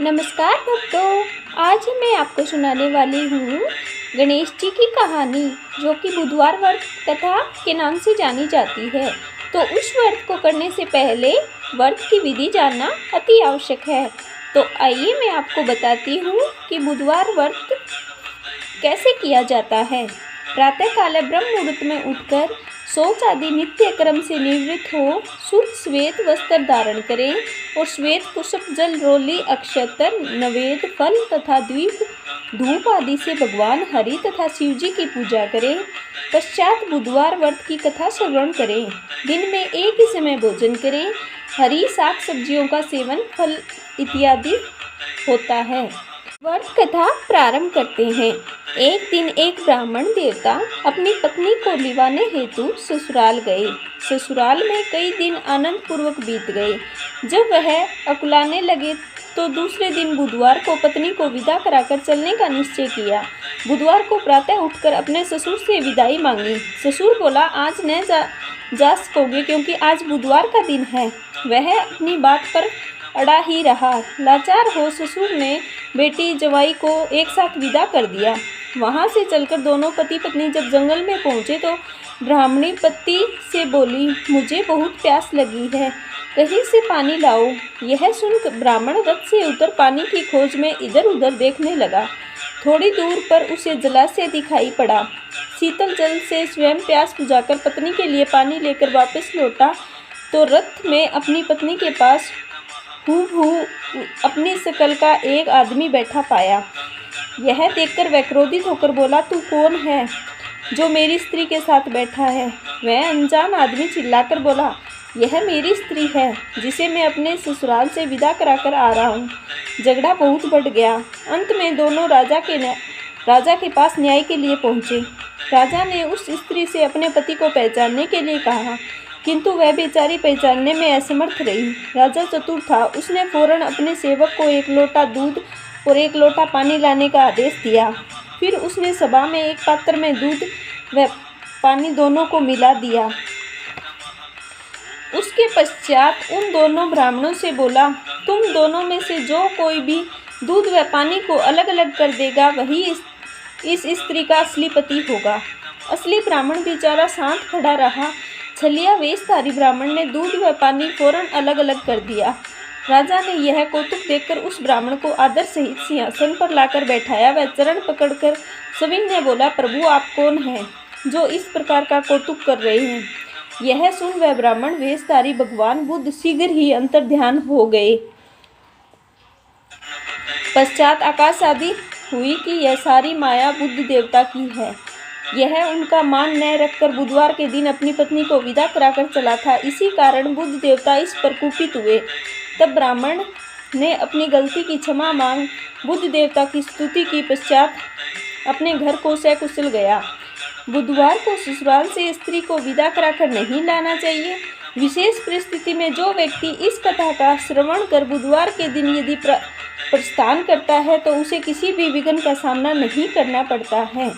नमस्कार भक्तों, आज मैं आपको सुनाने वाली हूँ गणेश जी की कहानी, जो कि बुधवार व्रत कथा के नाम से जानी जाती है। तो उस व्रत को करने से पहले व्रत की विधि जानना अति आवश्यक है। तो आइए मैं आपको बताती हूँ कि बुधवार व्रत कैसे किया जाता है। प्रातःकाल ब्रह्म मुहूर्त में उठकर शौच आदि नित्य क्रम से निवृत्त हो शुद्ध श्वेत वस्त्र धारण करें और श्वेत पुष्प जल रोली अक्षतर नवेद फल तथा द्वीप धूप आदि से भगवान हरि तथा शिव जी की पूजा करें। पश्चात बुधवार व्रत की कथा श्रवण करें। दिन में एक ही समय भोजन करें। हरी साग सब्जियों का सेवन फल इत्यादि होता है। व्रत कथा प्रारंभ करते हैं। एक दिन एक ब्राह्मण देवता अपनी पत्नी को लिवाने हेतु ससुराल गए। ससुराल में कई दिन आनंद पूर्वक बीत गए। जब वह अकुलाने लगे तो दूसरे दिन बुधवार को पत्नी को विदा कराकर चलने का निश्चय किया। बुधवार को प्रातः उठकर अपने ससुर से विदाई मांगी। ससुर बोला, आज न जा सकोगे क्योंकि आज बुधवार का दिन है। वह अपनी बात पर अड़ा ही रहा। लाचार हो ससुर ने बेटी जवाई को एक साथ विदा कर दिया। वहां से चलकर दोनों पति पत्नी जब जंगल में पहुंचे तो ब्राह्मणी पति से बोली, मुझे बहुत प्यास लगी है, कहीं से पानी लाओ। यह सुनकर ब्राह्मण रथ से उतर पानी की खोज में इधर उधर देखने लगा। थोड़ी दूर पर उसे जलाशय दिखाई पड़ा। शीतल जल से स्वयं प्यास बुझाकर पत्नी के लिए पानी लेकर वापस लौटा तो रथ में अपनी पत्नी के पास हूबहू अपनी शकल का एक आदमी बैठा पाया। यह देखकर वह क्रोधित होकर बोला, तू कौन है जो मेरी स्त्री के साथ बैठा है? वह अनजान आदमी चिल्लाकर बोला, यह मेरी स्त्री है जिसे मैं अपने ससुराल से विदा कराकर आ रहा हूँ। झगड़ा बहुत बढ़ गया। अंत में दोनों राजा के पास न्याय के लिए पहुँचे। राजा ने उस स्त्री से अपने पति को पहचानने के लिए कहा, किंतु वह बेचारी पहचानने में असमर्थ रही। राजा चतुर था, उसने फौरन अपने सेवक को एक लोटा दूध और एक लोटा पानी लाने का आदेश दिया। फिर उसने सभा में एक पात्र में दूध व पानी दोनों को मिला दिया। उसके पश्चात उन दोनों ब्राह्मणों से बोला, तुम दोनों में से जो कोई भी दूध व पानी को अलग अलग कर देगा वही इस स्त्री का असली पति होगा। असली ब्राह्मण बेचारा शांत खड़ा रहा। छलिया वेशधारी ब्राह्मण ने दूध व पानी फौरन अलग अलग कर दिया। राजा ने यह कौतुक देखकर उस ब्राह्मण को आदर सहित सिंहासन पर लाकर बैठाया। वह चरण पकड़कर सविनय बोला, प्रभु आप कौन हैं जो इस प्रकार का कौतुक कर रहे हैं? यह सुन वह ब्राह्मण वेशधारी भगवान बुद्ध शीघ्र ही अंतर्ध्यान हो गए। पश्चात आकाश आदि हुई कि यह सारी माया बुद्ध देवता की है। यह उनका मान न रखकर बुधवार के दिन अपनी पत्नी को विदा कराकर चला था। इसी कारण बुद्ध देवता इस पर कुपित हुए। तब ब्राह्मण ने अपनी गलती की क्षमा मांग बुद्ध देवता की स्तुति की पश्चात अपने घर को सकुशल गया। बुधवार को ससुराल से स्त्री को विदा कराकर नहीं लाना चाहिए। विशेष परिस्थिति में जो व्यक्ति इस कथा का श्रवण कर बुधवार के दिन यदि प्रस्थान करता है तो उसे किसी भी विघ्न का सामना नहीं करना पड़ता है।